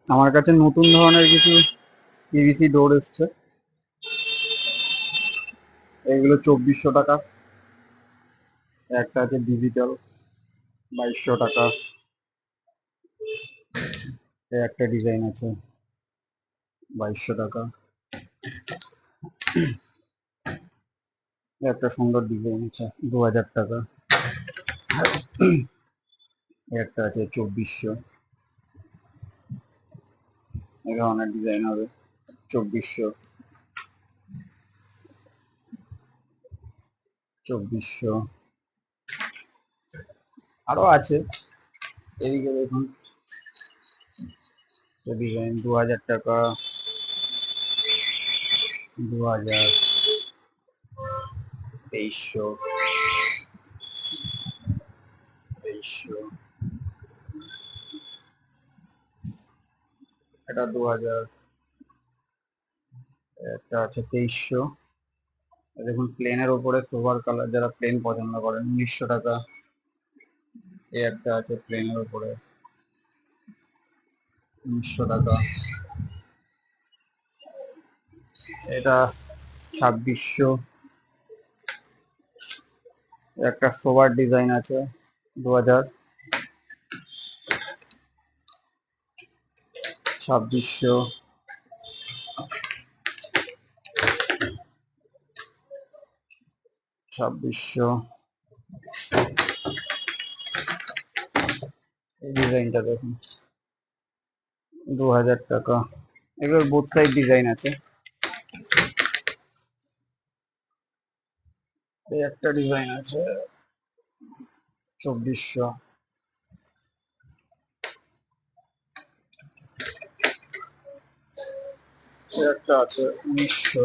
আমার কাছে নতুন ধরনের কিছু পিভিসি ডোর এসছে, এইগুলো 2400 টাকা। একটা আছে ডিজিটাল, 2200 টাকা। একটা ডিজাইন আছে 2200 টাকা। একটা সুন্দর ডিজাইন আছে 2000 টাকা। একটা আছে 2400। এই ধরনের ডিজাইন হবে 2400, 2400। আরো আছে, এদিকে দেখুন ডিজাইন 2000 টাকা, 2000, 2300, 2300। এটা 2000। একটা আছে 2300। দেখুন প্লেনের ওপরে সোভার কালার, যারা প্লেন পছন্দ করেন 1900 টাকা। এই একটা আছে প্লেনের ওপরে 1900 টাকা। এটা 2600। একটা সোভার ডিজাইন আছে 2000, 2600, 2600। এই ডিজাইনটা দেখুন 2000 টাকা। এগুলোর বোথ সাইড ডিজাইন আছে। এই একটা ডিজাইন আছে 2400। এই একটা আছে 1900।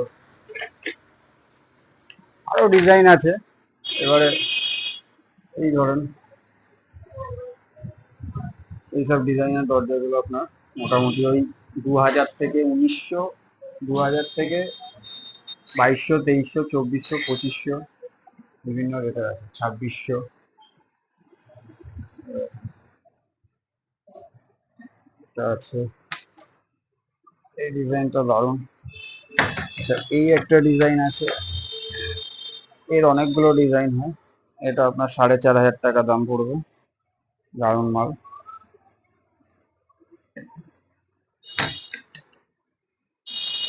আরো ডিজাইন আছে। এবারে এই ধরেন এইসব ডিজাইনের দরজাগুলো আপনার মোটামুটি ওই 2000 থেকে 1900, 2000 থেকে 2200, 2300, 2400, 2500, বিভিন্ন রেটের আছে, 2600 আছে। এই ডিজাইনটা দারুণ। আচ্ছা, এই একটা ডিজাইন আছে, এর অনেকগুলো ডিজাইন হয়। এটা আপনার 4500 টাকা দাম পড়বে, দারুণ মাল।